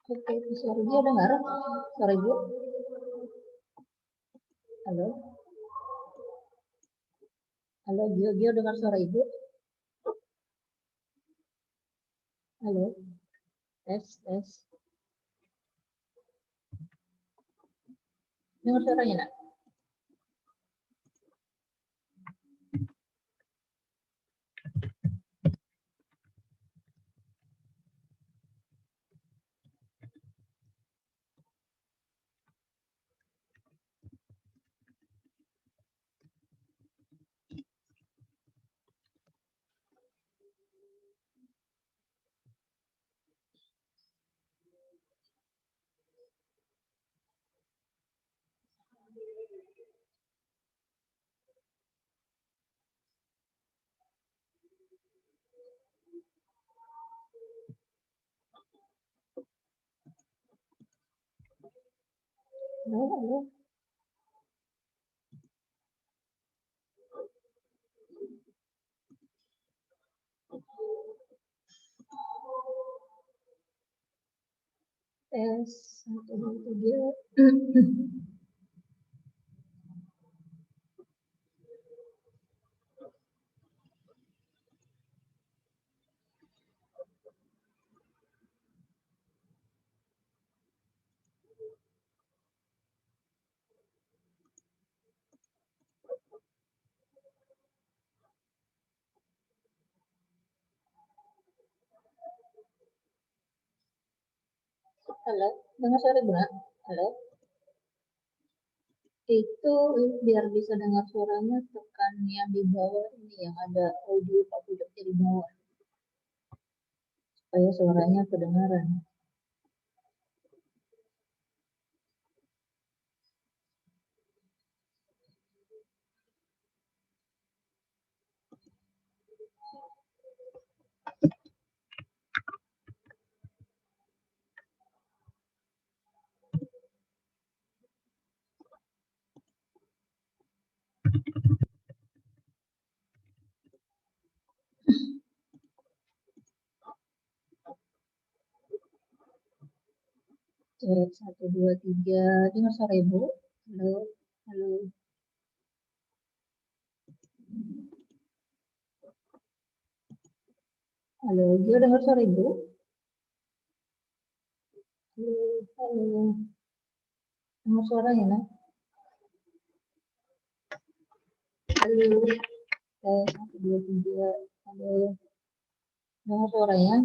Oke, suara Gio dengar? Suara Gio? Halo? Halo, Gio dengar suara Ibu? Halo? Tes. Dengar suaranya, nak? Halo? Tes, 1, 2, 3. Halo? Dengar suara Ibu, nak? Halo? Itu biar bisa dengar suaranya, tekan yang di bawah ini, yang ada audio Pak Pojoknya di bawah. Supaya suaranya kedengaran. Cek 1, 2, 3. Dengar suara Ibu? Halo? Halo? Halo? Gio dengar suara Ibu? Halo? Dengar suaranya, nak? Halo? Tes 1, 2, 3. Halo? Dengar suaranya?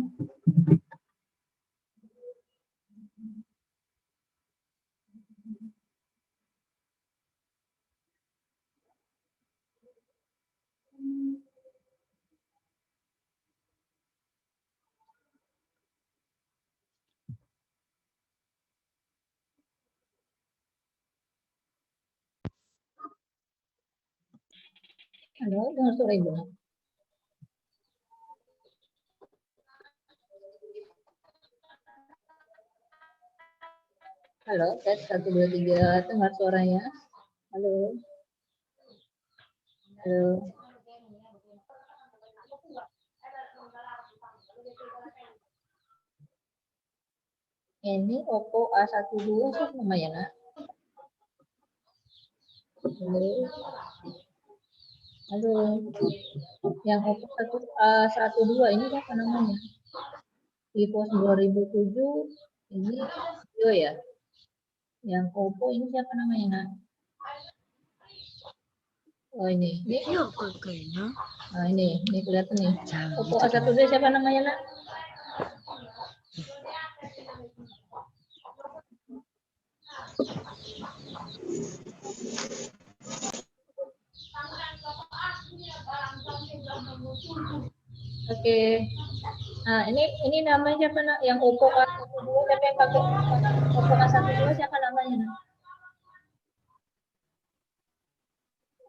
Halo? Dengar suara Ibu, nak? Halo? Tes 1, 2, 3. Dengar suaranya? Halo? Halo? Ini Oppo A12 sih namanya, nak? Halo? Halo? Yang Oppo A12 ini apa namanya? Vivo 2007 ini Gio ya? Yang Oppo ini siapa namanya, nak? Oh ini. Iya kayaknya. Nah ini kelihatan nih. Jangan Oppo gitu A12 siapa namanya, nak? Oke. Nah, ini namanya siapa, nak? Yang Oppo A12 siapa yang pakai Oppo A12 siapa namanya, nak?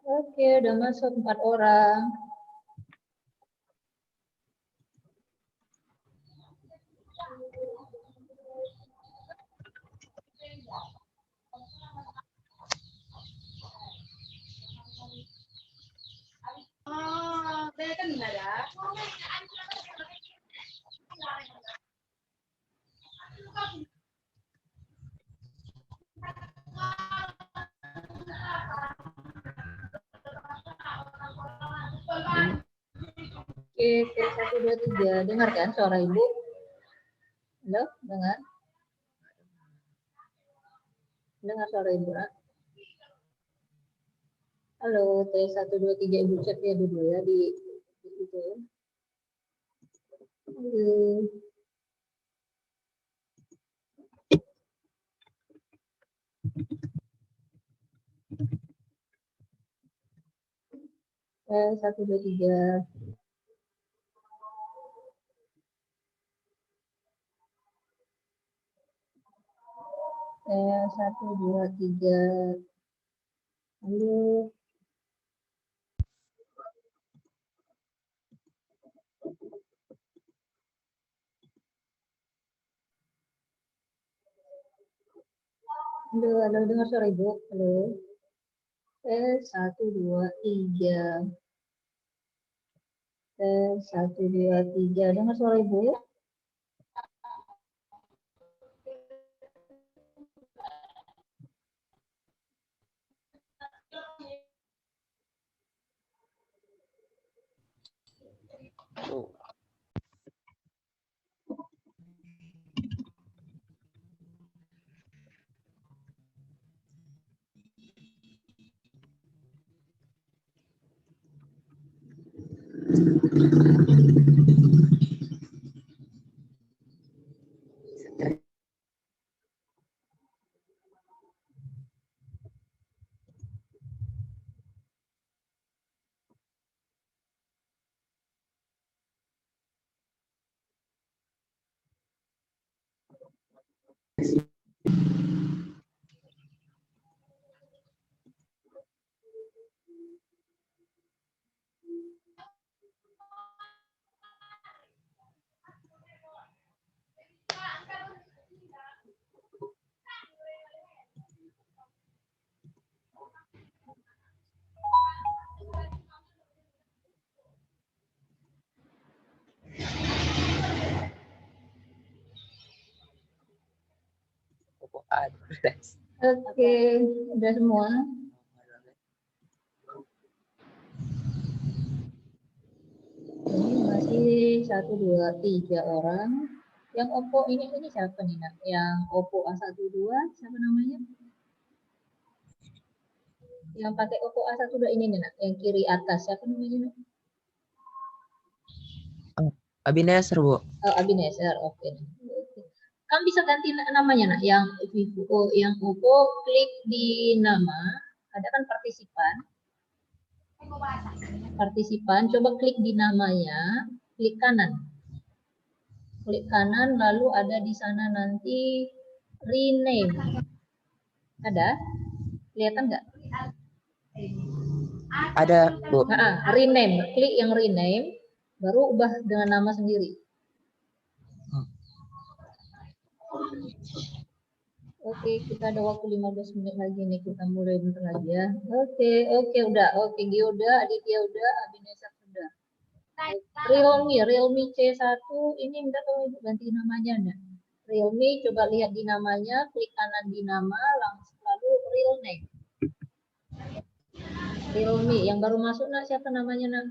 Oke, udah masuk 4 orang. Oh, kan enggak ada. Oke, tes 1, 2, 3. Dengar kan suara Ibu? Halo, dengar? Dengar suara Ibu, Nak? Halo, tes 1, 2, 3. Ibu cek ya dulu ya di itu ya. Halo. Tes 1, 2, 3. Tes 1, 2, 3. Halo. Halo, halo, dengar suara Ibu? Halo. Tes 1, 2, 3. Tes 1, 2, 3. Dengar suara Ibu? Oke, udah semua. Ini masih 1, 2, 3 orang. Yang Oppo ini siapa nih, Nak? Yang Oppo A12 siapa namanya? Yang pakai Oppo A12 ini nih, Nak. Yang kiri atas siapa namanya, Nak? Abineser, Bu. Oh, Abineser, oke. Kamu bisa ganti namanya, Nak. Yang Vivo, yang Oppo, klik di nama. Ada kan partisipan. Partisipan, coba klik di namanya, klik kanan. Klik kanan, lalu ada di sana nanti rename. Ada? Kelihatan nggak? Ada, Bu. Rename. Klik yang rename, baru ubah dengan nama sendiri. Oke, kita ada waktu 15 menit lagi nih, kita mulai bentar lagi ya. Oke, udah. Oke, Gio udah, Aditya udah, Abineser sudah. Realme C1 ini minta tolong Ibu ganti namanya enggak? Realme, coba lihat di namanya, klik kanan di nama, langsung lalu real name. Realme, yang baru masuk Nak, siapa namanya Nak?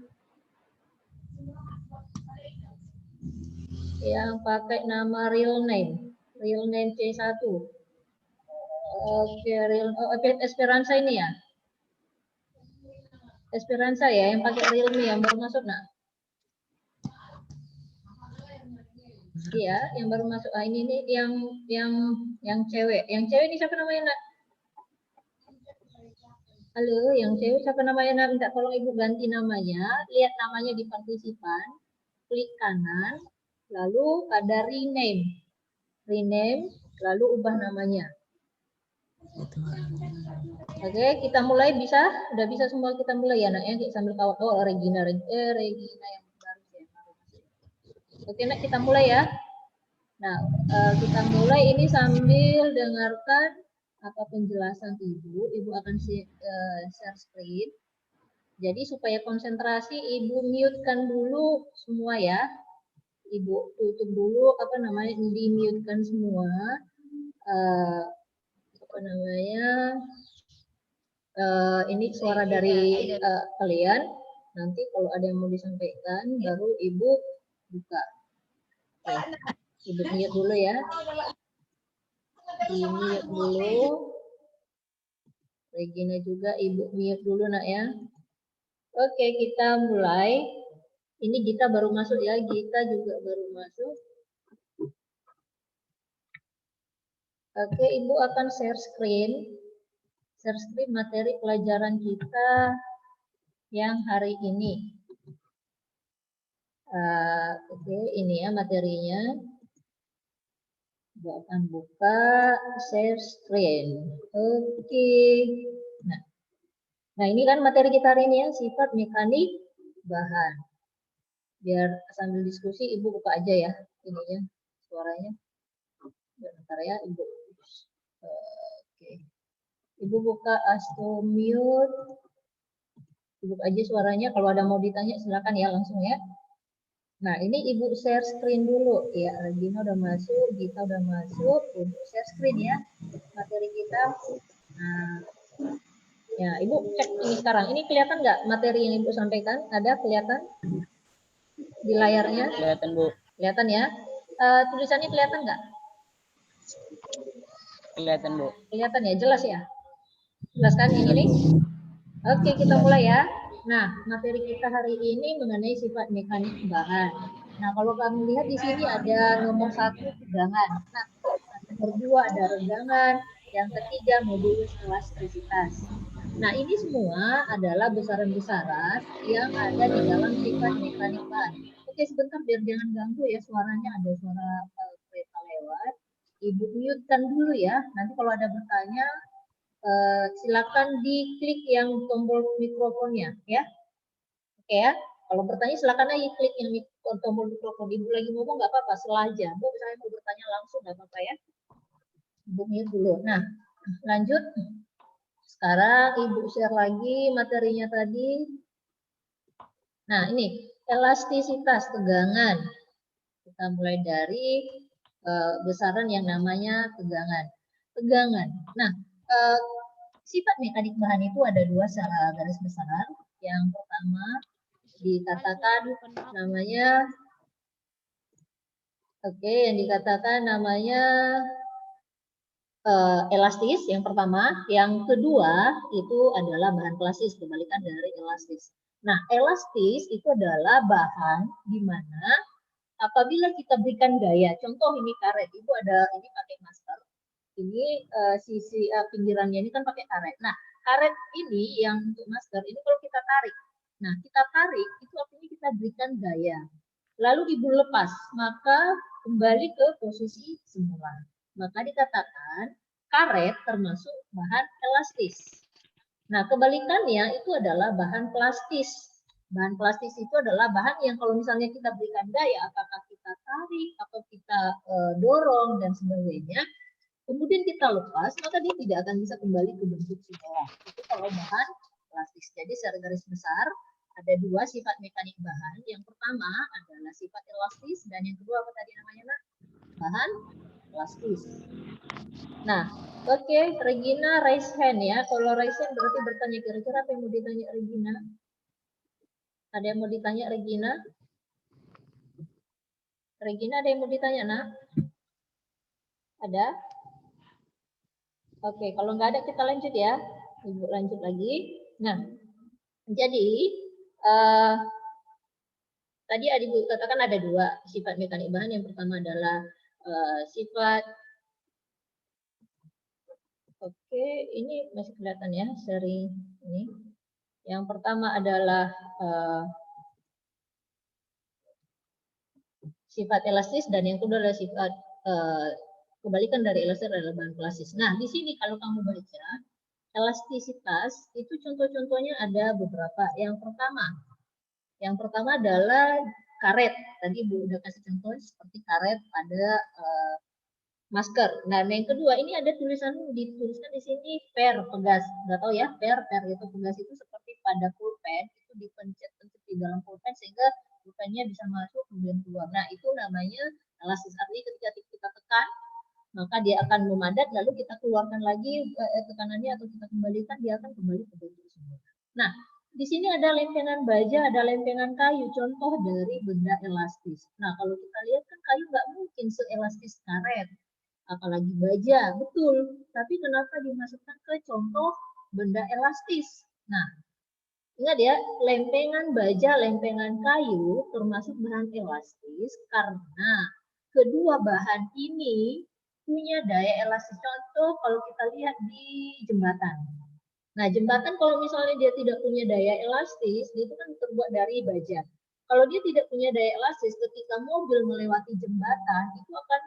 Yang pakai nama real name C1. Oke, Esperanza ini ya? Esperanza ya, yang pakai Realme yang baru masuk Nak? Iya, yang baru masuk. Ah, ini nih yang cewek. Yang cewek ini siapa namanya, Nak? Halo, yang cewek siapa namanya, Nak? Minta tolong Ibu ganti namanya. Lihat namanya di partisipan. Klik kanan, lalu ada rename. Rename, lalu ubah namanya. Oke, kita mulai bisa? Udah bisa semua kita mulai ya, Nak ya? Sambil kawat. Oh, Regina yang baru ya. Oke, Nak, kita mulai ya. Nah, kita mulai ini sambil dengarkan apa penjelasan Ibu. Ibu akan share screen. Jadi supaya konsentrasi, Ibu mute-kan dulu semua ya. Ibu tutup dulu apa namanya, di-mute-kan semua. Apa namanya? Ini suara dari kalian. Nanti kalau ada yang mau disampaikan, baru Ibu buka. Oke, Ibu mute dulu ya. Di mute dulu. Regina juga Ibu mute dulu nak ya. Oke, kita mulai. Ini Gita baru masuk ya, Gita juga baru masuk. Oke, Ibu akan share screen. Share screen materi pelajaran kita yang hari ini. Oke, ini ya materinya. Ibu akan buka share screen. Oke. Nah, ini kan materi kita hari ini ya, sifat mekanik bahan. Biar sambil diskusi Ibu buka aja ya ininya, suaranya. Bentar ya Ibu. Oke. Ibu buka auto mute. Ibu aja suaranya, kalau ada mau ditanya silakan ya langsung ya. Nah, ini Ibu share screen dulu ya. Regina udah masuk, Gita udah masuk. Ibu share screen ya materi kita. Nah, ya Ibu cek ini sekarang. Ini kelihatan nggak materi yang Ibu sampaikan? Ada kelihatan di layarnya? Kelihatan, Bu. Kelihatan ya. Tulisannya kelihatan nggak? Kelihatan, Bu. Kelihatan ya, jelas ya? Jelas kan yang ini? Oke, kita mulai ya. Nah, materi kita hari ini mengenai sifat mekanik bahan. Nah, kalau kamu lihat di sini ada nomor 1 tegangan. Nah, nomor 2 ada regangan. Yang ketiga modulus elastisitas. Nah, ini semua adalah besaran-besaran yang ada di dalam sifat mekanik bahan. Oke, sebentar biar jangan ganggu ya, suaranya ada suara kereta lewat. Ibu mute kan dulu ya. Nanti kalau ada bertanya, silakan diklik yang tombol mikrofonnya ya. Oke ya. Kalau bertanya silakan aja klik yang tombol mikrofon. Ibu lagi ngomong nggak apa-apa, selaja. Bu, saya mau bertanya langsung nggak apa-apa ya. Ibu mute dulu. Nah, lanjut. Sekarang Ibu share lagi materinya tadi. Nah, ini elastisitas tegangan. Kita mulai dari besaran yang namanya tegangan. Tegangan. Nah, sifat mekanik bahan itu ada dua secara garis besar. Yang pertama dikatakan namanya, yang dikatakan namanya elastis. Yang pertama, yang kedua itu adalah bahan plastis, kebalikan dari elastis. Nah, elastis itu adalah bahan di mana apabila kita berikan gaya, contoh ini karet, Ibu ada ini pakai masker. Ini sisi pinggirannya ini kan pakai karet. Nah, karet ini yang untuk masker ini kalau kita tarik. Nah, kita tarik itu artinya kita berikan gaya. Lalu Ibu lepas, maka kembali ke posisi semula. Maka dikatakan karet termasuk bahan elastis. Nah, kebalikannya itu adalah bahan plastis. Bahan plastis itu adalah bahan yang kalau misalnya kita berikan gaya, apakah kita tarik atau kita dorong dan sebagainya, kemudian kita lepas, maka dia tidak akan bisa kembali ke bentuk semula. Itu kalau bahan plastis. Jadi secara garis besar ada dua sifat mekanik bahan. Yang pertama adalah sifat elastis dan yang kedua apa tadi namanya, Nak? Bahan plastis. Nah, oke, Regina raise hand ya. Kalau raise hand berarti bertanya, kira-kira apa yang mau ditanya Regina? Ada yang mau ditanya Regina? Regina ada yang mau ditanya, Nak? Ada? Oke, kalau nggak ada kita lanjut ya. Ibu lanjut lagi. Nah, jadi tadi Ibu katakan ada dua sifat mekanik bahan. Yang pertama adalah sifat, oke, ini masih kelihatan ya seri ini. Yang pertama adalah sifat elastis dan yang kedua adalah sifat kebalikan dari elastis adalah bahan plastis. Nah, di sini kalau kamu baca elastisitas itu contoh-contohnya ada beberapa. Yang pertama adalah karet. Tadi Ibu udah kasih contoh seperti karet pada masker. Nah, yang kedua ini ada dituliskan di sini per, pegas. Nggak tahu ya, per itu pegas itu seperti pada pulpen itu dipencet-pencet di dalam pulpen sehingga pulpennya bisa masuk kemudian keluar. Nah, itu namanya elastis. Artinya ketika kita tekan maka dia akan memadat, lalu kita keluarkan lagi tekanannya atau kita kembalikan, dia akan kembali ke bentuk semula. Nah, Di sini ada lempengan baja, ada lempengan kayu, contoh dari benda elastis. Nah, kalau kita lihat kan kayu nggak mungkin seelastis karet, apalagi baja, betul. Tapi kenapa dimasukkan ke contoh benda elastis? Nah, ingat ya, lempengan baja, lempengan kayu termasuk bahan elastis karena kedua bahan ini punya daya elastis. Contoh kalau kita lihat di jembatan. Nah, jembatan kalau misalnya dia tidak punya daya elastis, dia itu kan terbuat dari baja. Kalau dia tidak punya daya elastis, ketika mobil melewati jembatan, itu akan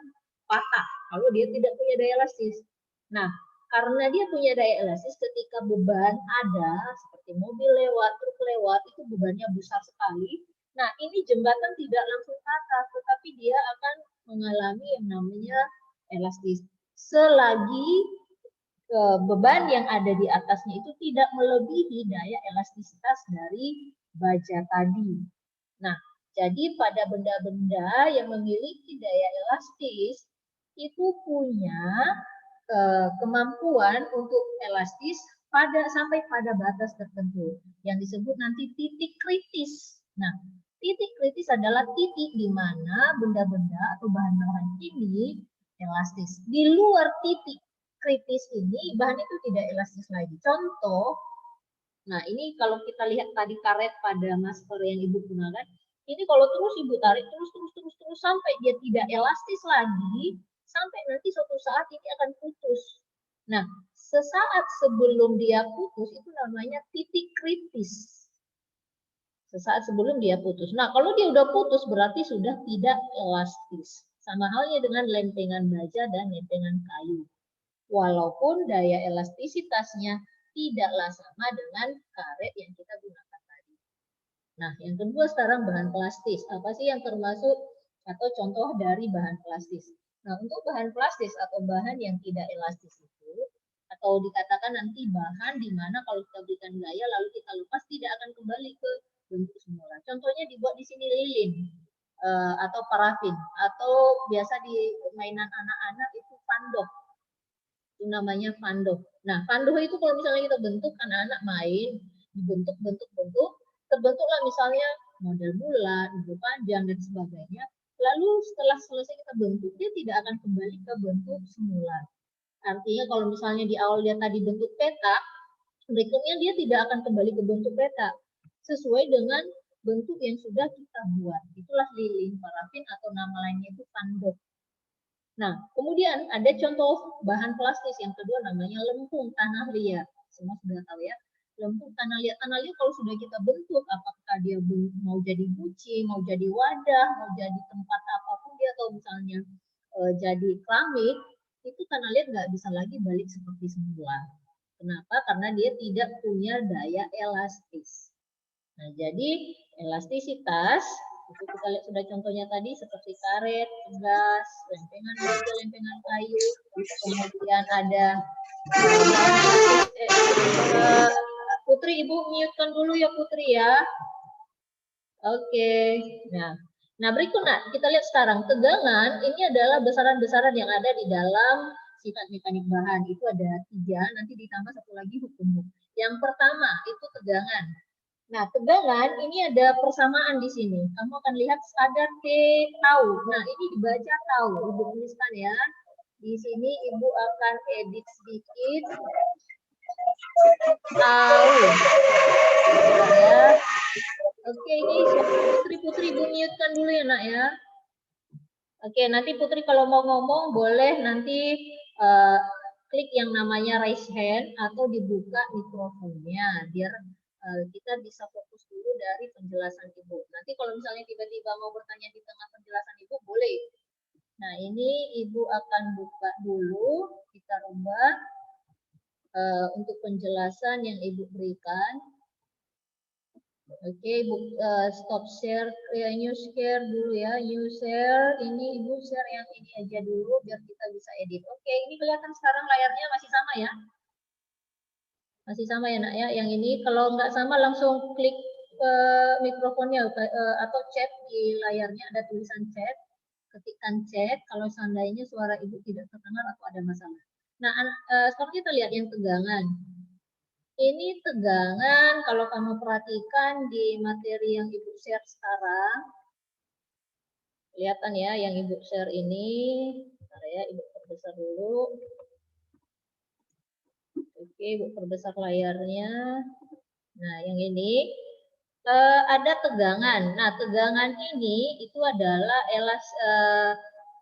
patah kalau dia tidak punya daya elastis. Nah, karena dia punya daya elastis, ketika beban ada, seperti mobil lewat, truk lewat, itu bebannya besar sekali. Nah, ini jembatan tidak langsung patah, tetapi dia akan mengalami yang namanya elastis. Selagi beban yang ada di atasnya itu tidak melebihi daya elastisitas dari baja tadi. Nah, jadi pada benda-benda yang memiliki daya elastis itu punya kemampuan untuk elastis sampai pada batas tertentu yang disebut nanti titik kritis. Nah, titik kritis adalah titik di mana benda-benda atau bahan-bahan ini elastis. Di luar titik kritis ini bahan itu tidak elastis lagi. Contoh, nah ini kalau kita lihat tadi karet pada masker yang Ibu gunakan, ini kalau terus Ibu tarik terus sampai dia tidak elastis lagi, sampai nanti suatu saat ini akan putus. Nah, sesaat sebelum dia putus itu namanya titik kritis. Sesaat sebelum dia putus. Nah, kalau dia udah putus berarti sudah tidak elastis. Sama halnya dengan lempengan baja dan lempengan kayu. Walaupun daya elastisitasnya tidaklah sama dengan karet yang kita gunakan tadi. Nah, yang kedua sekarang bahan plastis. Apa sih yang termasuk atau contoh dari bahan plastis? Nah, untuk bahan plastis atau bahan yang tidak elastis itu, atau dikatakan nanti bahan di mana kalau kita berikan gaya lalu kita lepas tidak akan kembali ke bentuk semula. Contohnya dibuat di sini lilin atau parafin, atau biasa di mainan anak-anak itu pandok. Itu namanya fandoh. Nah, fandoh itu kalau misalnya kita bentuk, anak-anak main, dibentuk, terbentuklah misalnya model bulat, model panjang, dan sebagainya. Lalu setelah selesai kita bentuk, dia tidak akan kembali ke bentuk semula. Artinya kalau misalnya di awal dia tadi bentuk petak, berikutnya dia tidak akan kembali ke bentuk petak. Sesuai dengan bentuk yang sudah kita buat. Itulah lilin, parafin, atau nama lainnya itu fandoh. Nah, kemudian ada contoh bahan plastis yang kedua namanya lempung tanah liat. Semua sudah tahu ya. Lempung tanah liat. Tanah liat kalau sudah kita bentuk, apakah dia mau jadi guci, mau jadi wadah, mau jadi tempat apapun dia, atau misalnya jadi keramik, itu tanah liat nggak bisa lagi balik seperti semula. Kenapa? Karena dia tidak punya daya elastis. Nah, jadi elastisitas itu kita lihat sudah contohnya tadi seperti karet, gas, lempengan baja, lempengan kayu, kemudian ada Putri, Ibu mute-kan dulu ya Putri ya. Oke. Nah, berikutnya kita lihat sekarang tegangan ini adalah besaran-besaran yang ada di dalam sifat mekanik bahan. Itu ada 3, nanti ditambah 1 lagi hukum. Yang pertama itu tegangan. Nah, tegangan ini ada persamaan di sini. Kamu akan lihat ada T tau. Nah, ini dibaca tau. Ibu tuliskan ya. Di sini Ibu akan edit sedikit. Tau. Ya. Oke, ini Putri Ibu mute-kan dulu ya, Nak ya. Oke, nanti Putri kalau mau ngomong boleh nanti klik yang namanya raise hand atau dibuka mikrofonnya biar kita bisa fokus dulu dari penjelasan Ibu. Nanti kalau misalnya tiba-tiba mau bertanya di tengah penjelasan Ibu, boleh. Nah, ini Ibu akan buka dulu, kita rubah untuk penjelasan yang Ibu berikan. Oke, stop share, new share dulu ya, new share. Ini Ibu share yang ini aja dulu biar kita bisa edit. Oke, ini kelihatan sekarang layarnya masih sama ya? Masih sama ya Nak ya? Yang ini kalau nggak sama langsung klik mikrofonnya atau chat di layarnya ada tulisan chat. Ketikkan chat kalau seandainya suara Ibu tidak terdengar atau ada masalah. Nah, sekarang kita lihat yang tegangan. Ini tegangan, kalau kamu perhatikan di materi yang Ibu share sekarang, kelihatan ya yang Ibu share ini. Bentar ya, Ibu perbesar dulu. Oke, Ibu perbesar layarnya. Nah, yang ini ada tegangan. Nah, tegangan ini itu adalah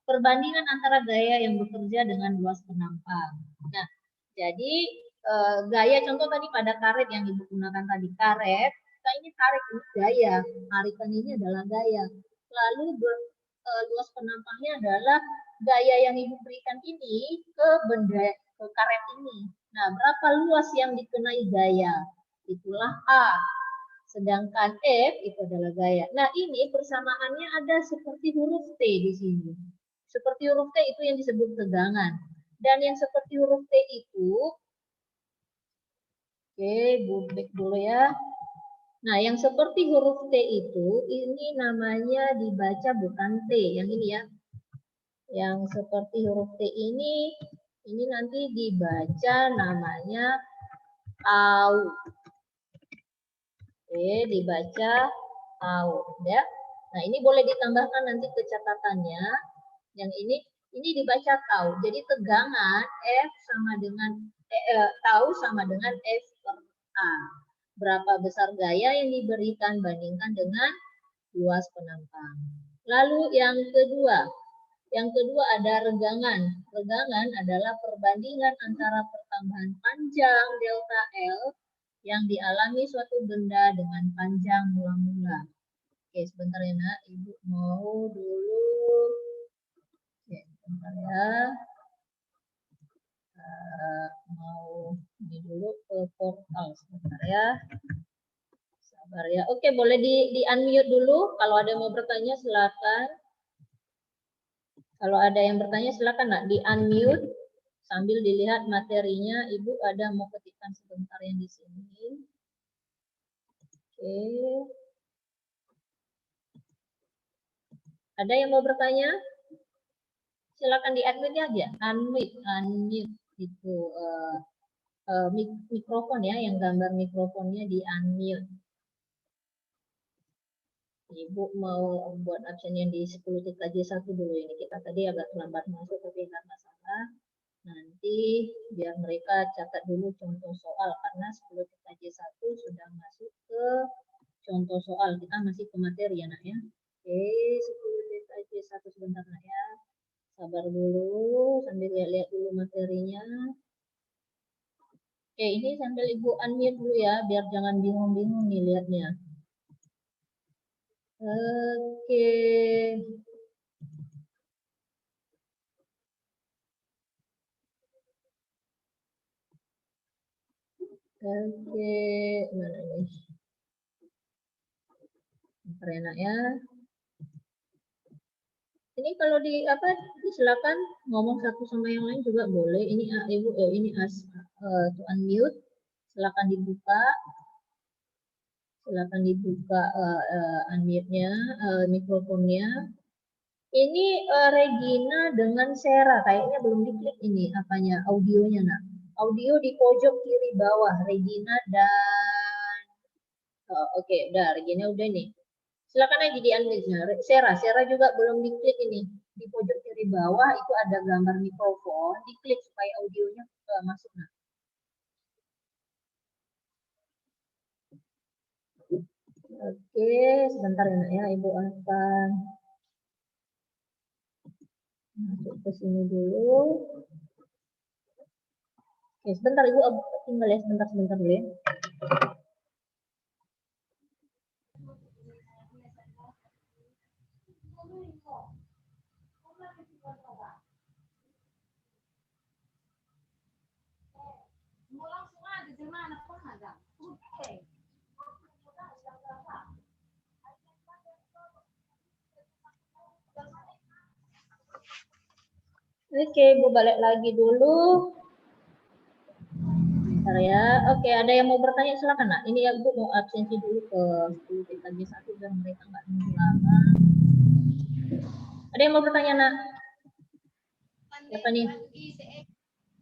perbandingan antara gaya yang bekerja dengan luas penampang. Nah, jadi gaya contoh tadi pada karet yang Ibu gunakan tadi, karet, kita ini tarik ini gaya, tarikan ini adalah gaya. Lalu luas penampangnya adalah gaya yang Ibu berikan ini ke benda, ke karet ini. Nah, berapa luas yang dikenai gaya? Itulah A. Sedangkan F itu adalah gaya. Nah, ini persamaannya ada seperti huruf T di sini. Seperti huruf T itu yang disebut tegangan. Dan yang seperti huruf T itu, oke, back dulu ya. Nah, yang seperti huruf T itu, ini namanya dibaca bukan T, yang ini ya. Yang seperti huruf T ini nanti dibaca namanya tau. Oke, dibaca tau ya. Nah, ini boleh ditambahkan nanti ke catatannya. Yang ini dibaca tau. Jadi tegangan F sama dengan tau sama dengan F per A. Berapa besar gaya yang diberikan bandingkan dengan luas penampang. Lalu yang kedua ada regangan. Regangan adalah perbandingan antara pertambahan panjang delta L yang dialami suatu benda dengan panjang mula-mula. Oke, sebentar ya nak, Ibu mau dulu. Oke, sebentar ya. Mau ini dulu ke portal sebentar ya. Sabar ya. Oke, boleh di unmute dulu. Kalau ada yang mau bertanya silakan. Kalau ada yang bertanya silakan nak di unmute sambil dilihat materinya. Ibu ada mau ketikkan sebentar yang di sini. Oke. Ada yang mau bertanya? Silakan di unmute aja. Unmute itu mikrofon ya, yang gambar mikrofonnya di unmute. Ibu mau buat absen yang di 10 TKJ1 dulu ini. Kita tadi agak terlambat masuk tapi nggak masalah. Nanti biar mereka catat dulu contoh soal karena 10 TKJ1 sudah masuk ke contoh soal. Kita masih ke materi ya nak ya. Oke, 10 TKJ1 sebentar nak ya. Sabar dulu sambil lihat-lihat dulu materinya. Oke, ini sambil Ibu unmute dulu ya biar jangan bingung-bingung nih lihatnya. Oke. Oke, mana nih? Enak ya. Ini kalau di apa? Silakan ngomong satu sama yang lain juga boleh. Ini Ibu, ini to unmute. Silakan dibuka. Silakan dibuka unmute-nya, mikrofonnya. Ini Regina dengan Sarah, kayaknya belum diklik ini apanya, audionya nak. Audio di pojok kiri bawah, Regina dan oke, udah Regina udah nih. Silakan aja di unmute. Sarah juga belum diklik ini. Di pojok kiri bawah itu ada gambar mikrofon, diklik supaya audionya masuk nak. Oke, sebentar ya nak ya, Ibu akan masuk ke sini dulu. Oke, sebentar Ibu tinggal ya, sebentar dulu ya. Oke, Ibu balik lagi dulu. Bentar ya. Oke, ada yang mau bertanya silakan nak. Ini ya Bu mau absensi dulu ke 10 TKJ1 biar mereka nggak nunggu lama. Ada yang mau bertanya nak? Siapa nih?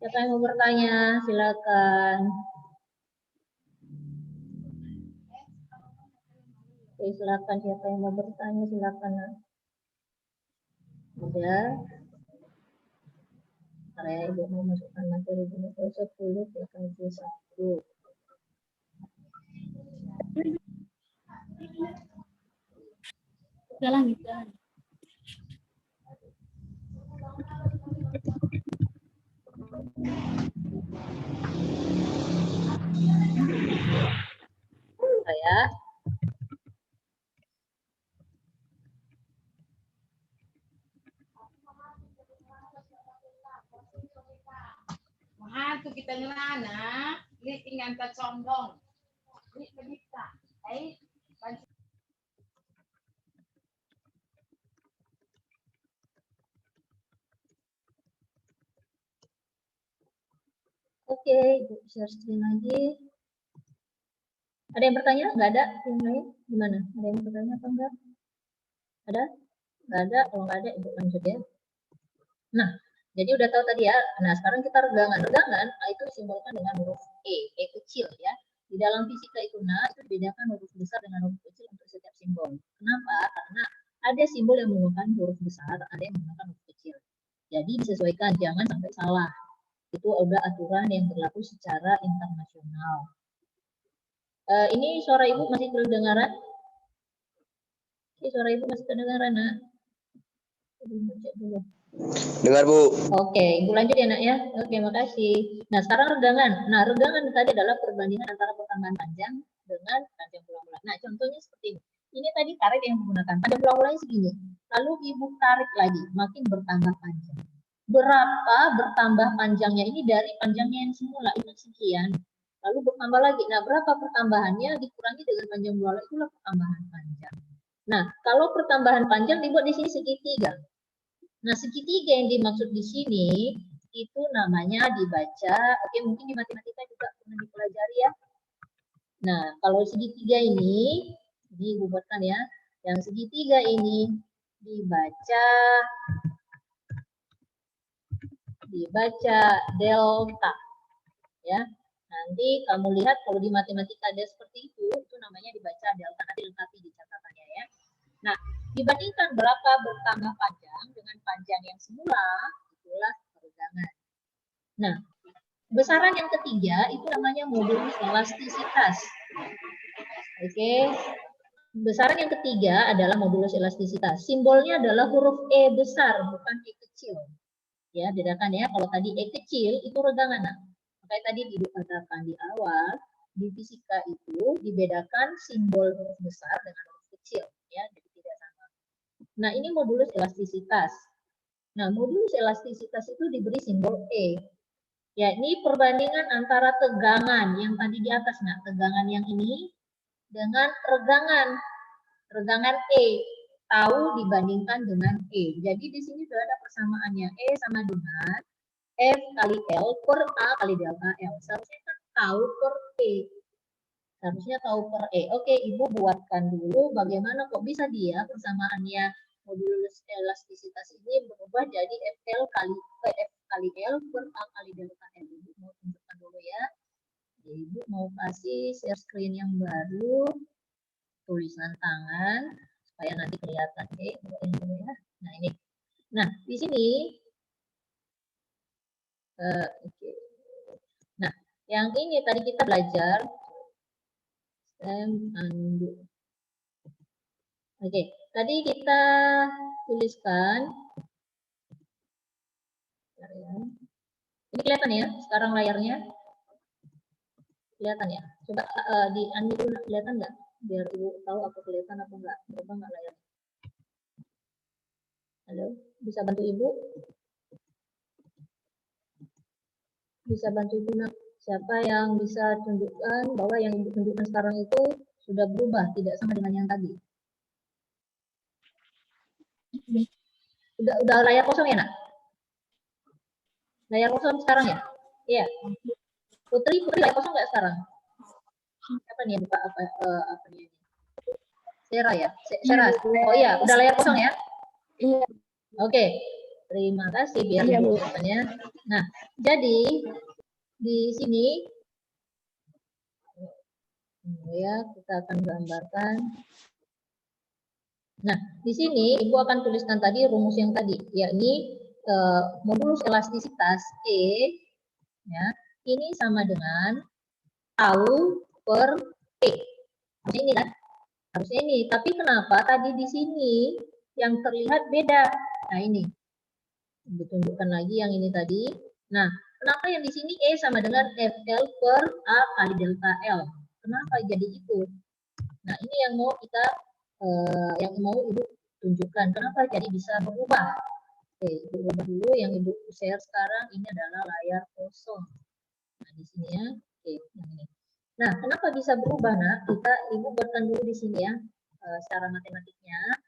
Siapa yang mau bertanya? Silakan. Oke, silakan siapa yang mau bertanya, silakan. Udah. Saya Ibu mau masukkan materi jenitor 10 PKJ 1. Jalan. Saya Mahal tuh kita ngelana, ini tinggal tak sombong. Ini bisa. oke, Ibu share screen lagi. Ada yang bertanya? Nggak ada? Yang lain? Gimana? Ada yang bertanya atau enggak? Ada? Nggak ada? Kalau nggak ada, Ibu lanjut ya. Nah, jadi udah tahu tadi ya. Nah, sekarang kita regangan. Regangan itu disimbolkan dengan huruf E kecil ya. Di dalam fisika itu, itu dibedakan huruf besar dengan huruf kecil untuk setiap simbol. Kenapa? Karena ada simbol yang menggunakan huruf besar, ada yang menggunakan huruf kecil. Jadi disesuaikan, jangan sampai salah. Itu udah aturan yang berlaku secara internasional. Ini suara Ibu masih kedengaran? Ini suara Ibu masih kedengaran, Nak? Dulu. Dengar, Bu. Oke, Ibu lanjut ya, Nak ya. Oke, makasih. Nah, sekarang regangan. Nah, regangan tadi adalah perbandingan antara pertambahan panjang dengan panjang pulang-pulang. Nah, contohnya seperti ini. Ini tadi karet yang digunakan. Panjang pulang-pulangnya segini. Lalu Ibu tarik lagi, makin bertambah panjang. Berapa bertambah panjangnya ini dari panjangnya yang semula itu sekian. Lalu bertambah lagi. Nah, berapa pertambahannya dikurangi dengan panjang pulang-pulang, itulah pertambahan panjang. Nah, kalau pertambahan panjang dibuat di sini segitiga. Nah, segitiga yang dimaksud di sini itu namanya dibaca. Oke, mungkin di matematika juga pernah dipelajari ya. Nah, kalau segitiga ini dibuatkan ya. Yang segitiga ini dibaca delta. Ya. Nanti kamu lihat kalau di matematika ada seperti itu namanya dibaca delta. Nanti lengkapi di catatannya ya. Nah, dibandingkan berapa bertambah panjang dengan panjang yang semula, itulah peregangan. Nah, besaran yang ketiga itu namanya modulus elastisitas. Oke. Besaran yang ketiga adalah modulus elastisitas. Simbolnya adalah huruf E besar, bukan E kecil. Ya, bedakan ya. Kalau tadi E kecil itu regangan. Nah, makanya tadi dikatakan di awal, di fisika itu dibedakan simbol huruf besar dengan huruf kecil. Ya, jadi tidak sama. Nah, ini modulus elastisitas. Nah, modulus elastisitas itu diberi simbol E. Ya, ini perbandingan antara tegangan yang tadi di atas. Nah, tegangan yang ini dengan regangan E. Tahu dibandingkan dengan E. Jadi di sini sudah ada persamaannya. E sama dengan F kali L per A kali delta L. Seharusnya kan tahu per E. Seharusnya tahu per E. Oke, Ibu buatkan dulu bagaimana kok bisa dia persamaannya modulus elastisitas ini berubah jadi FL kali F kali L per A kali delta L. Ibu mau tunjukkan dulu ya. Ibu mau kasih share screen yang baru, tulisan tangan, supaya nanti kelihatan. Oke, ya. Nah, ini. Nah, di sini oke. Nah, yang ini tadi kita belajar Oke, tadi kita tuliskan. Ini kelihatan ya sekarang layarnya? Kelihatan ya? Coba di unmute dulu, kelihatan nggak? Biar Ibu tahu aku kelihatan apa enggak. Berubah nggak layar? Halo, bisa bantu Ibu? Bisa bantu Ibu, nak? Siapa yang bisa tunjukkan bahwa yang Ibu tunjukkan sekarang itu sudah berubah, tidak sama dengan yang tadi? Udah layar kosong ya, nak? Layar kosong sekarang ya? Iya. Putri layar kosong nggak sekarang? Apa nih buka apa nih? Sera ya? Sera. Oh iya, udah layar kosong ya? Iya. Oke. Terima kasih biar Ibu ya. Nah, jadi di sini ya kita akan gambarkan Nah, di sini Ibu akan tuliskan tadi rumus yang tadi, yakni modulus elastisitas E, ya, ini sama dengan tau per P. Harusnya ini kan? Harusnya ini. Tapi kenapa tadi di sini yang terlihat beda? Nah ini, Ibu tunjukkan lagi yang ini tadi. Nah, kenapa yang di sini E sama dengan FL per A kali delta L? Kenapa jadi itu? Nah, ini yang mau kita, yang mau Ibu tunjukkan. Kenapa jadi bisa berubah? Oke, Ibu ubah dulu. Yang Ibu share sekarang ini adalah layar kosong. Nah, di sini ya. Oke, yang ini. Nah, kenapa bisa berubah, nak? Ibu buatkan dulu di sini ya, secara matematiknya.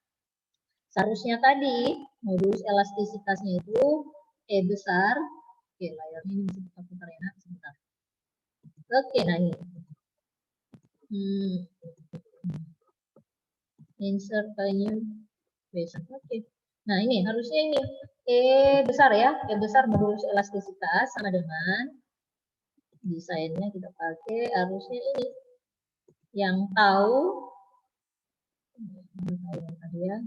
Seharusnya tadi modulus elastisitasnya itu E besar. Oke, layarnya ini masih putar-putar ya, nak. Sebentar. Oke, nah ini. Insert a new basic. Oke. Nah, ini harusnya ini E besar ya. E besar modulus elastisitas sama dengan desainnya kita pakai harusnya ini. Yang tahu tadi ya.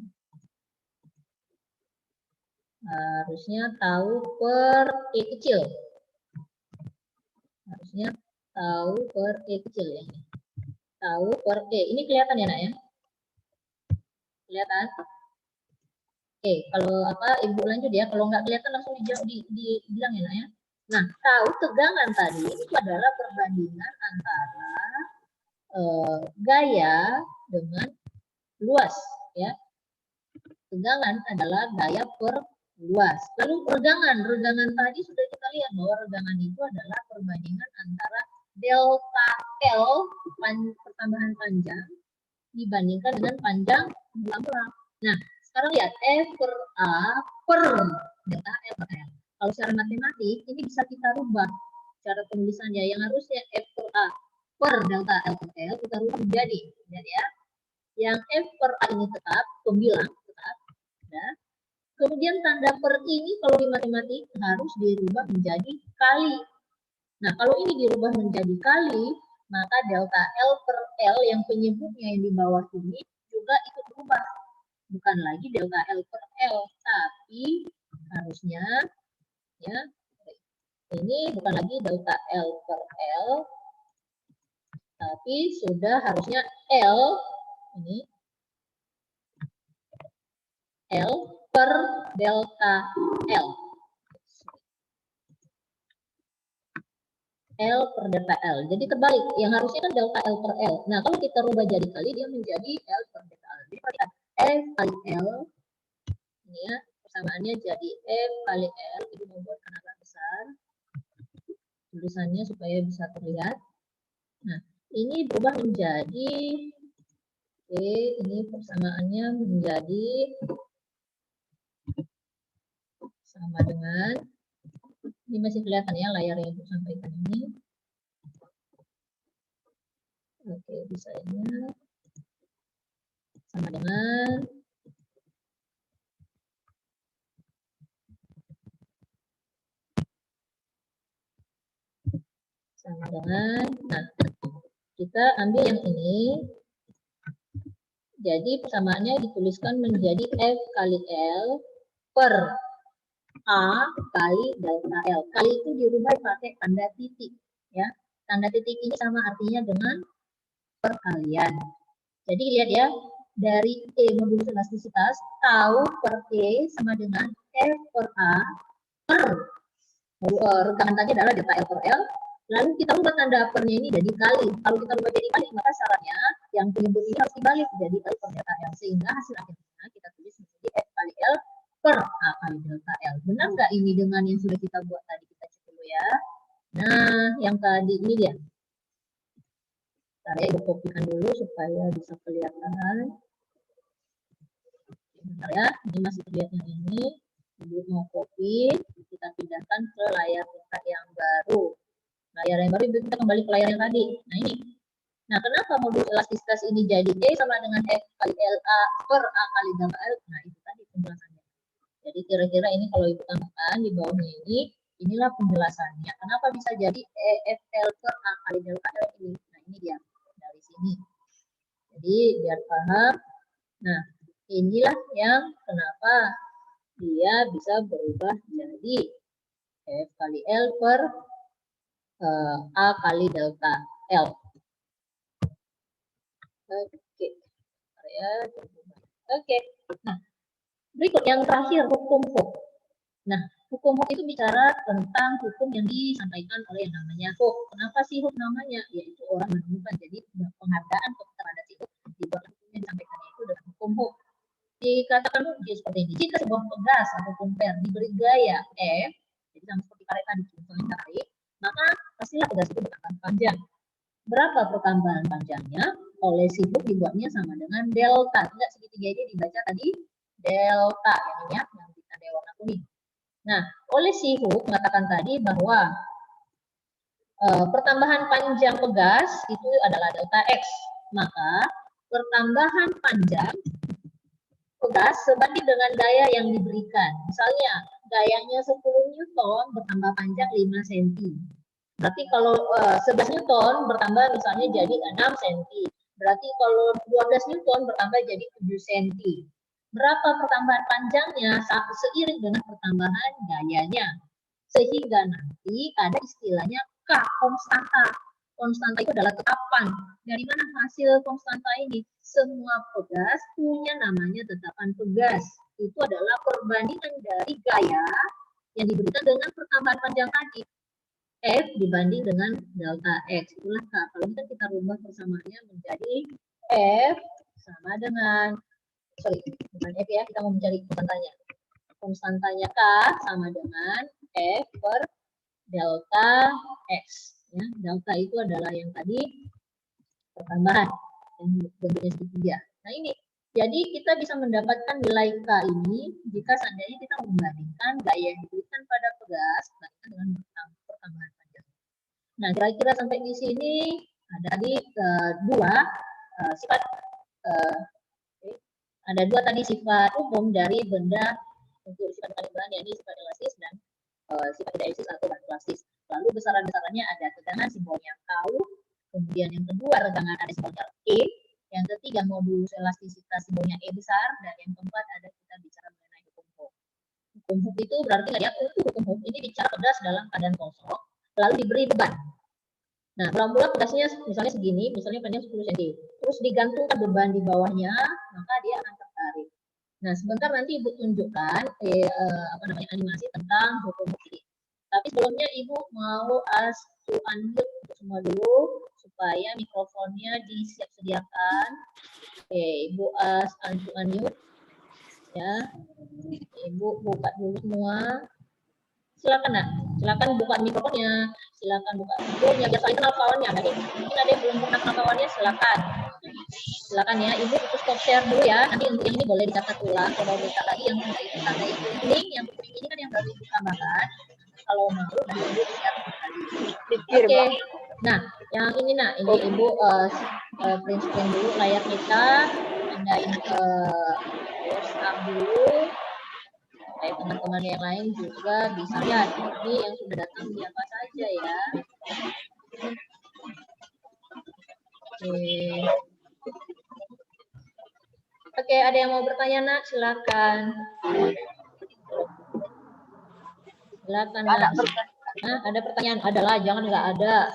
Harusnya tahu per E kecil. Harusnya tahu per E kecil ya. Tahu per E. Ini kelihatan ya, nak ya? Kelihatan? Oke, kalau apa Ibu lanjut ya. Kalau nggak kelihatan langsung dibilang ya, nak ya. Nah, tahu tegangan tadi itu adalah perbandingan antara gaya dengan luas ya. Tegangan adalah gaya per luas. Lalu regangan tadi sudah kita lihat bahwa regangan itu adalah perbandingan antara delta L pertambahan panjang dibandingkan dengan panjang belang-belang. Nah, sekarang lihat F per A per delta L per L. Kalau secara matematik ini bisa kita rubah cara penulisannya, yang harusnya F per A per delta L per L kita rubah menjadi ya. Yang F per A ini tetap pembilang tetap ya. Kemudian tanda per ini kalau di matematik harus dirubah menjadi kali. Nah, kalau ini dirubah menjadi kali, maka delta L per L yang penyebutnya yang di bawah ini juga ikut berubah. Bukan lagi delta L per L, tapi harusnya ya ini bukan lagi delta L per L, tapi sudah harusnya L ini L per delta L. L per delta L. Jadi terbalik, yang harusnya kan delta L per L. Nah, kalau kita rubah jadi kali, dia menjadi L per delta L. Jadi perhatikan, F kali L, ini ya, persamaannya jadi F kali L, itu membuatkan agak besar, tulisannya supaya bisa terlihat. Nah, ini berubah menjadi, oke, ini persamaannya menjadi sama dengan, ini masih kelihatan ya layar yang Ibu sampaikan ini. Oke, desainnya sama dengan nah, kita ambil yang ini, jadi persamaannya dituliskan menjadi F kali L per A kali delta L. Kali itu dirubah pakai tanda titik ya. Tanda titik ini sama artinya dengan perkalian. Jadi lihat ya, dari E modulus elastisitas tahu per E sama dengan F per A per regangan tadi adalah delta L per L. Lalu kita ubah tanda pernya ini jadi kali. Kalau kita ubah jadi kali, maka syaratnya yang penyebut ini harus dibalik jadi L per delta L. Sehingga hasil akhirnya kita tulis menjadi F kali L per A kali delta L. Benar nggak ini dengan yang sudah kita buat tadi? Kita cek dulu ya. Nah, yang tadi ini dia. Saya Ibu kopikan dulu supaya bisa kelihatan. Bentar ya, ini masih terlihat yang ini. Ibu mau copy, kita pindahkan ke layar kita yang baru. Layar yang baru kita kembali ke layar yang tadi. Nah ini. Nah, kenapa modulus elastisitas ini jadi E sama dengan F kali LA per A kali delta L? Nah, itu tadi penjelasannya. Jadi kira-kira ini kalau Ibu tambahkan di bawahnya ini, inilah penjelasannya. Kenapa bisa jadi EFL per A kali delta L ini? Nah, ini dia dari sini. Jadi biar paham. Nah, Inilah yang kenapa dia bisa berubah jadi F kali L per A kali delta L. Oke. Oke. Nah, berikut yang terakhir hukum Hooke. Nah, hukum Hooke itu bicara tentang hukum yang disampaikan oleh yang namanya Hooke. Kenapa sih Hooke namanya? Yaitu orang menemukan. Jadi penghargaan kepada si Hooke dibuat hukum yang disampaikannya itu dengan hukum Hooke. Dikatakan seperti ini. Jika sebuah pegas ataupun per diberi gaya F, jadi sama seperti karet tadi, contohnya tarik, maka pastilah pegas itu bertambah panjang. Berapa pertambahan panjangnya? Oleh si Hooke dibuatnya sama dengan delta. Enggak, segitiga ini dibaca tadi delta, yang tanda warna kuning. Nah, oleh si Hooke mengatakan tadi bahwa pertambahan panjang pegas itu adalah delta X. Maka pertambahan panjang pegas sebanding dengan gaya yang diberikan. Misalnya, gayanya 10 Newton bertambah panjang 5 cm. Berarti kalau 11 Newton bertambah misalnya jadi 6 cm. Berarti kalau 12 Newton bertambah jadi 7 cm. Berapa pertambahan panjangnya seiring dengan pertambahan gayanya. Sehingga nanti ada istilahnya K, konstanta. Konstanta itu adalah tetapan. Dari mana hasil konstanta ini? Semua pegas punya namanya tetapan pegas. Itu adalah perbandingan dari gaya yang diberikan dengan pertambahan panjang tadi. F dibanding dengan delta X. Itulah K. Kalau ini kan kita rubah persamaannya menjadi F sama dengan, bukan F ya, kita mau mencari konstantanya. Konstantanya K sama dengan F per delta X. Ya, delta itu adalah yang tadi pertambahan yang bentuknya segitiga. Nah ini, jadi kita bisa mendapatkan nilai K ini jika seandainya kita membandingkan gaya yang diberikan pada pegas dengan pertambahan panjang. Nah kira-kira sampai di sini ada tadi dua sifat, ada dua tadi sifat umum dari benda untuk sifat bahan, yakni sifat elastis dan sifat tidak elastis atau plastis. Lalu besaran-besarannya ada tegangan simbolnya K, kemudian yang kedua regangan ada simbolnya E, yang ketiga modulus elastisitas simbolnya E besar, dan yang keempat ada kita bicara mengenai hukum Hooke. Hukum Hooke itu berarti ya, untuk hukum Hooke ini bicara pegas dalam keadaan kosong, lalu diberi beban. Nah, mula-mula pegasnya misalnya segini, misalnya panjang 10 cm, terus digantungkan beban di bawahnya, maka dia akan tertarik. Nah, sebentar nanti Ibu tunjukkan animasi tentang hukum Hooke ini. Tapi sebelumnya Ibu mau unmute untuk semua dulu supaya mikrofonnya disiap-sediakan. Oke, Ibu unmute ya. Ibu buka dulu semua. Silakan Nak, silakan buka mikrofonnya, silakan buka videonya. Biasanya kenal kawannya, mungkin ada yang belum pernah kenal kawannya, silakan ya. Ibu stop share dulu ya. Nanti untuk yang ini boleh dicatat ulang. Kalau bisa lagi yang tanda itu link, yang penting ini kan yang baru Ibu tambahkan. Kalau mau nanti Ibu share kembali. Oke. Nah, yang ini Nak, ini Ibu print screen dulu layar kita, pindahin ke WhatsApp dulu. Supaya teman-teman yang lain juga bisa lihat ini yang sudah datang siapa saja ya. Oke, ada yang mau bertanya Nak? Silakan. Silakan Nak. Ada pertanyaan? Adalah, jangan nggak ada.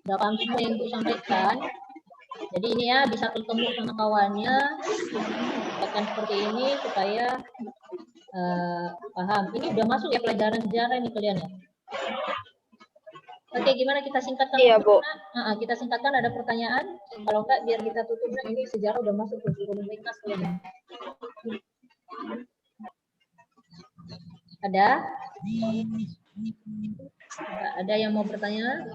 Udah paham semua yang Ibu sampaikan. Jadi ini ya bisa ketemu sama kawannya, akan seperti ini supaya paham. Ini udah masuk ya pelajaran sejarah ini kalian ya. Oke, gimana kita singkatkan? Iya, Bu. Kita singkatkan, ada pertanyaan? Kalau enggak, biar kita tutup. Ini sejarah udah masuk ke kurikulum ringkas kalian. Ada? Ada yang mau bertanya?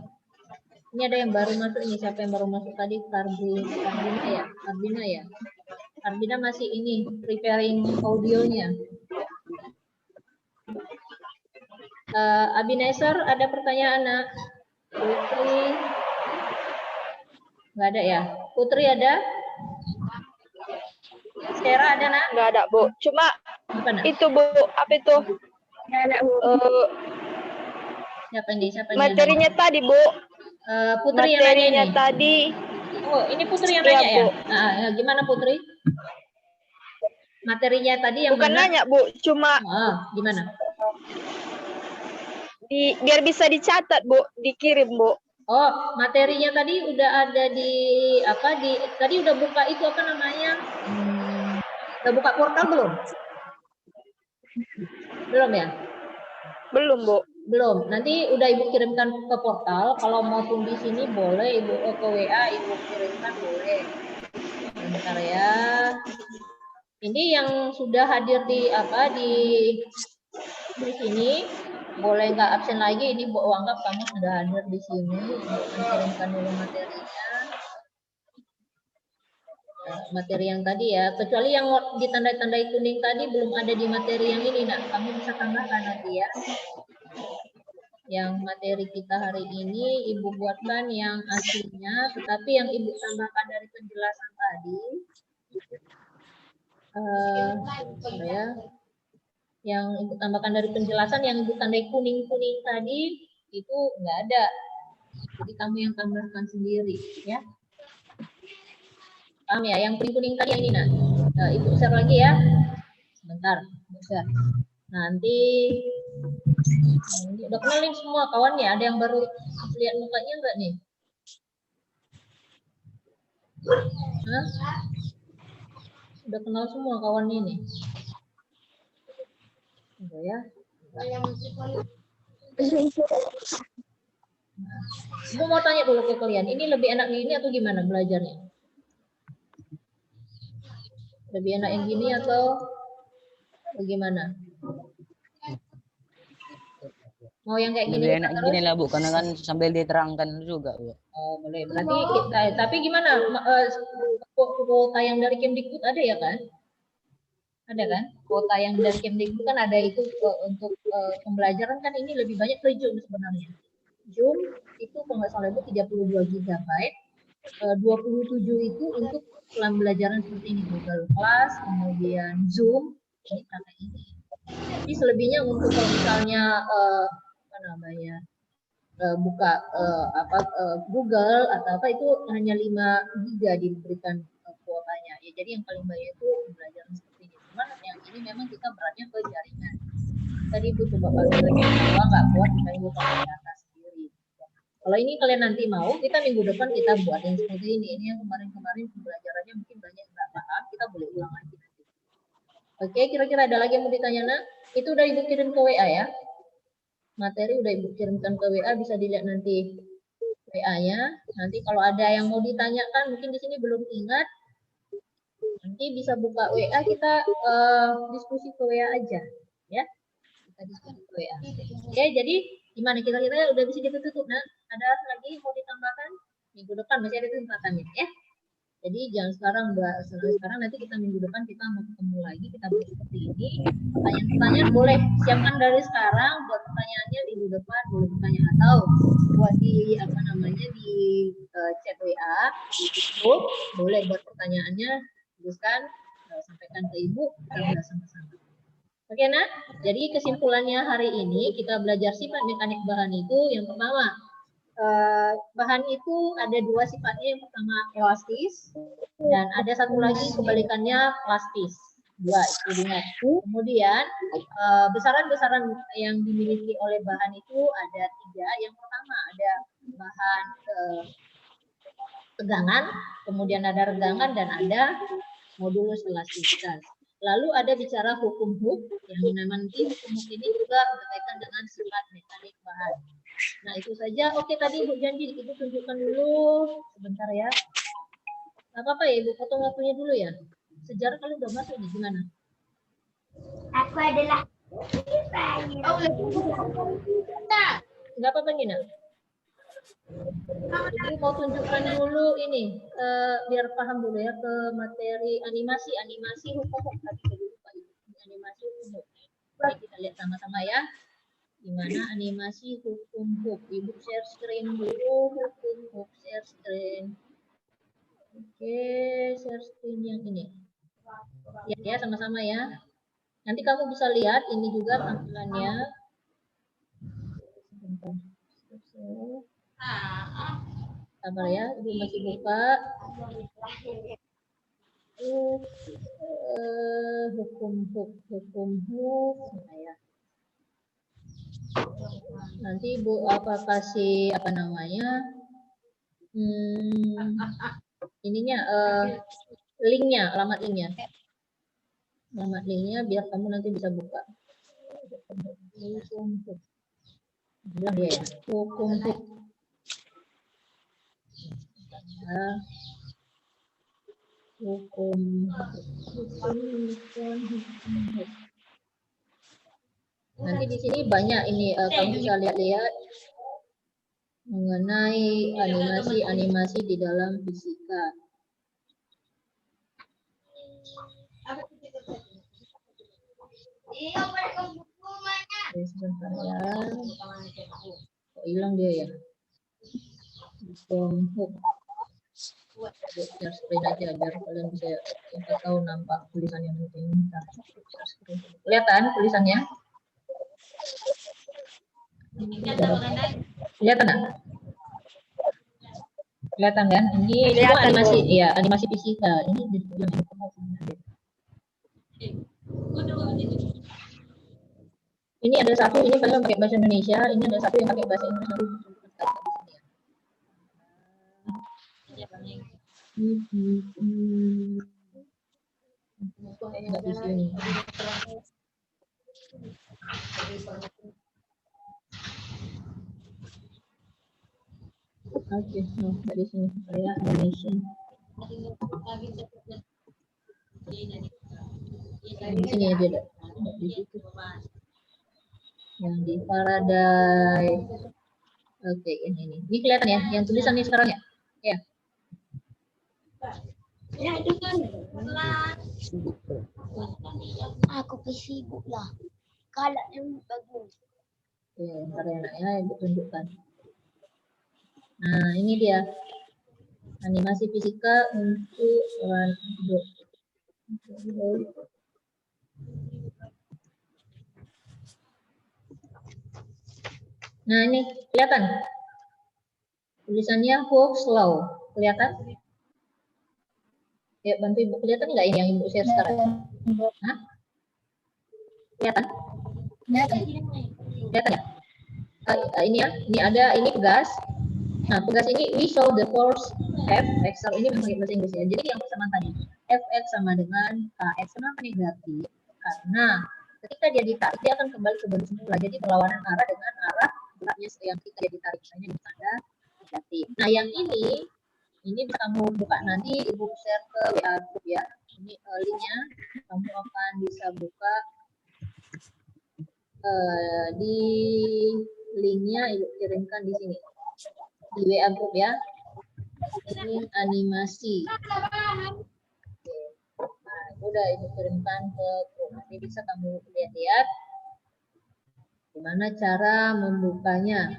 Ini ada yang baru masuk ini. Siapa yang baru masuk tadi? Karbina ya? Karbina masih ini, preparing audionya. Abinezer, ada pertanyaan Nak? Putri? Nggak ada ya? Putri ada? Sarah ada Nak? Nggak ada Bu, cuma apa, Nak? Itu Bu, apa itu? Nggak ada Bu. Siapa nih? Materinya tadi Bu. Putri materinya yang nanya ini? Tadi. Oh, ini Putri yang nanya ya? Gimana Putri? Materinya tadi yang Bukan mana? nanya, Bu. Cuma Gimana? biar bisa dicatat, Bu. Dikirim, Bu. Oh, materinya tadi udah ada di apa di tadi udah buka itu apa namanya? Udah buka portal belum? Belum ya? Belum, Bu. Belum. Nanti udah Ibu kirimkan ke portal. Kalau maupun di sini boleh Ibu ke WA Ibu kirimkan boleh. Bentar ya. Ini yang sudah hadir di apa di sini boleh nggak absen lagi. Ini Bu anggap kamu sudah hadir di sini. Ibu akan kirimkan dulu materinya. Materi yang tadi ya, kecuali yang ditandai-tandai kuning tadi belum ada di materi yang ini, nak. Kamu bisa tambahkan nanti ya. Yang materi kita hari ini Ibu buatkan yang aslinya, tetapi yang Ibu tambahkan dari penjelasan tadi, ya, yang Ibu tambahkan dari penjelasan yang Ibu tandai kuning-kuning tadi itu nggak ada. Jadi kamu yang tambahkan sendiri, ya. Paham ya? Yang kuning-kuning tadi yang ini, nak. Ibu share lagi ya. Sebentar, bisa. Nanti udah kenalin semua kawannya. Ada yang baru lihat mukanya enggak nih? Hah? Udah kenal semua kawan ini. Udah ya. Ibu mau tanya dulu ke kalian, ini lebih enak gini atau gimana belajarnya? Lebih enak yang gini atau bagaimana? Mau yang kayak gini? Lebih enak terus? gini lah Bu, karena kan sambil diterangkan juga Bu. Oh boleh. Berarti kita, tapi gimana? Kuota yang dari Kemdikbud ada ya kan? Ada kan? Kuota yang dari Kemdikbud kan ada itu untuk pembelajaran kan ini lebih banyak ke Zoom sebenarnya. Zoom itu kalau nggak salah itu 32 GB, 27 itu untuk pembelajaran seperti ini, Google Class, kemudian Zoom, ini karena ini. Jadi selebihnya untuk kalau misalnya apa namanya buka Google atau apa itu hanya 5 GB diberikan kuotanya. Ya jadi yang paling banyak itu pembelajaran seperti ini. Cuman yang ini memang kita beratnya ke jaringan. Tadi Ibu coba pakai kedua nggak kuat, kita Ibu pakai data sendiri. Kalau ini kalian nanti mau, kita minggu depan kita buat yang seperti ini. Ini yang kemarin-kemarin pembelajarannya mungkin banyak nggak paham, kita boleh ulang lagi nanti. Oke, kira-kira ada lagi yang mau ditanya, nak? Itu udah Ibu kirim ke WA ya? Materi udah Ibu kirimkan ke WA, bisa dilihat nanti WA-nya. Nanti kalau ada yang mau ditanyakan, mungkin di sini belum ingat, nanti bisa buka WA, kita diskusi ke WA aja, ya. Kita diskusi ke WA. Oke, jadi gimana kira-kira udah bisa kita tutup, nak? Ada lagi mau ditambahkan? Minggu depan masih ada kesempatannya, ya. Jadi jangan sekarang nanti kita minggu depan kita mau ketemu lagi, kita buat seperti ini. Pertanyaan-pertanyaan boleh siapkan dari sekarang, buat pertanyaannya minggu depan boleh bertanya atau buat di apa namanya di chat WA, di grup boleh buat pertanyaannya, tuliskan sampaikan ke Ibu, kita bahas sama-sama. Oke, nak? Jadi kesimpulannya hari ini kita belajar sifat mekanik bahan itu yang pertama. Bahan itu ada dua sifatnya, yang pertama elastis dan ada satu lagi kebalikannya plastis. Dua itu ingat. Kemudian besaran-besaran yang dimiliki oleh bahan itu ada 3. Yang pertama ada bahan tegangan, kemudian ada regangan dan ada modulus elastisitas. Lalu ada bicara hukum Hooke, yang nanti hukum Hooke ini juga berkaitan dengan sifat mekanik bahan. Nah itu saja. Oke, tadi Ibu janji Ibu tunjukkan dulu sebentar ya. Apa ya Ibu, potong waktunya dulu ya. Sejarah kalau udah masuk nih gimana? Aku adalah Nggak apa-apa Gina. Ibu mau tunjukkan dulu ini biar paham dulu ya ke materi animasi hukum tadi saya lupa Ibu. Animasi hukum. Jadi kita lihat sama-sama ya. Gimana animasi hukum Hooke. Ibu share screen dulu, hukum Hooke, share screen. Oke, share screen yang ini. Ya, sama-sama ya. Nanti kamu bisa lihat ini juga tampilannya. Sabar ya, Ibu masih buka. hukum nah ya. Nanti Ibu kasih apa namanya? Ininya linknya, alamat linknya. Alamat linknya biar kamu nanti bisa buka. Bilang dia ya, hukum. Nanti di sini banyak ini kamu bisa lihat-lihat mengenai animasi di dalam fisika. Oke, sebentar ya. Kok hilang dia ya? Share screen aja biar kalian bisa tahu nampak tulisan yang penting. Kelihatan tulisannya? Kelihatan nggak? Kelihatan kan? Ini semua animasi, ya animasi fisika. Ini ini ada satu, ini kalian pakai bahasa Indonesia, ini ada satu yang pakai bahasa Inggris. Enggak di sini. Oke, enggak di sini. Saya Indonesia. Di sini aja deh. Di situ. Yang di Faraday. Oke, ini. Ini kelihatan ya, yang tulisannya sekarang ya? Ya. Ya, itu kan. Aku sibuk lah. Kalau yang bagus. Oke, ntar ya, Ibu tunjukkan. Nah, ini dia. Animasi fisika untuk Nah, ini kelihatan. Tulisannya Hooke's Law. Kelihatan? Ya, bantu Ibu. Kelihatan nggak ini yang Ibu share sekarang? Hah? Kelihatan? Kelihatan ya? Ini ya, ini ada, ini pegas. Nah, pegas ini, we show the force F, X, ini pakai bahasa Inggris ya. Jadi yang persamaan tadi, Fx sama dengan Kx. Kenapa negatif? Karena ketika dia ditarik, dia akan kembali ke bentuk semula. Jadi berlawanan arah dengan arah geraknya yang kita dia ditarik. Misalnya di tanda negatif. Nah, yang ini bisa kamu buka nanti, Ibu share ke WA group ya. Ini linknya, kamu akan bisa buka di linknya Ibu kirimkan di sini. Di WA group ya. Ini animasi. Oke. Nah, udah Ibu kirimkan ke grup. Nanti bisa kamu lihat-lihat gimana cara membukanya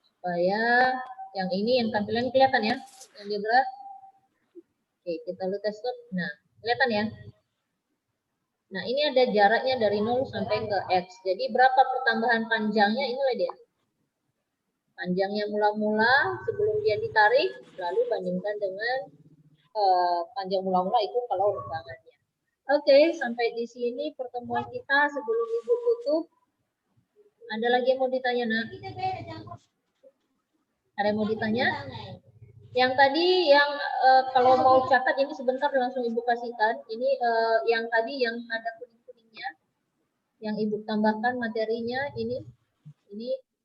supaya yang ini yang tampilan kelihatan ya, yang dia berat. Oke, kita lihat tes. Nah, kelihatan ya. Nah, ini ada jaraknya dari 0 sampai ke X. Jadi berapa pertambahan panjangnya? Inilah dia. Panjangnya mula-mula sebelum dia ditarik, lalu bandingkan dengan panjang mula-mula itu kalau regangannya. Oke, sampai di sini pertemuan kita. Sebelum Ibu tutup, ada lagi yang mau ditanya, Nak? Ada yang mau ditanya? Yang tadi yang kalau mau catat ini sebentar langsung Ibu kasihkan. Ini yang tadi yang ada kuning-kuningnya, yang Ibu tambahkan materinya ini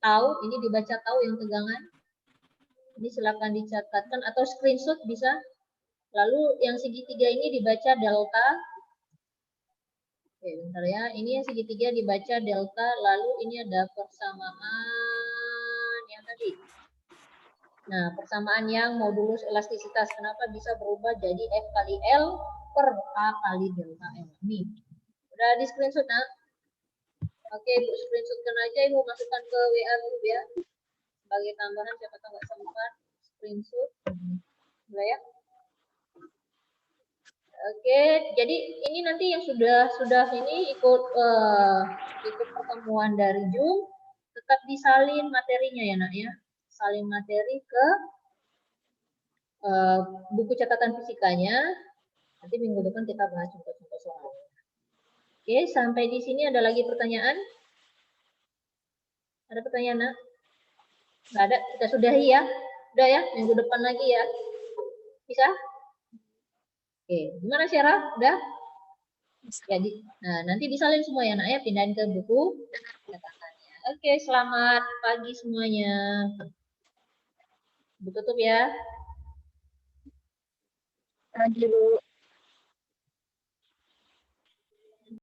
tahu, ini dibaca tahu yang tegangan. Ini silakan dicatatkan atau screenshot bisa. Lalu yang segitiga ini dibaca delta. Oke, bentar ya. Ini yang segitiga dibaca delta. Lalu ini ada persamaan yang tadi. Nah, persamaan yang modulus elastisitas. Kenapa bisa berubah jadi F kali L per A kali delta L. Nih. Udah di screenshot, Nak? Oke, Ibu screenshotkan aja. Ibu masukkan ke WA group ya. Sebagai tambahan, siapa tahu nggak sempat screenshot. Udah ya? Oke, jadi ini nanti yang sudah ini ikut pertemuan dari Zoom, tetap disalin materinya ya, Nak ya. Salin materi ke buku catatan fisikanya. Nanti minggu depan kita bahas contoh-contoh soal. Oke, sampai di sini ada lagi pertanyaan? Ada pertanyaan, Nak? Nggak ada, kita sudahi ya. Udah ya, minggu depan lagi ya. Bisa? Oke, gimana Syarah? Udah? Jadi, nah nanti disalin semua ya, Nak ya, pindahin ke buku catatannya. Oke, selamat pagi semuanya. Tutup ya. Pagi, Bu.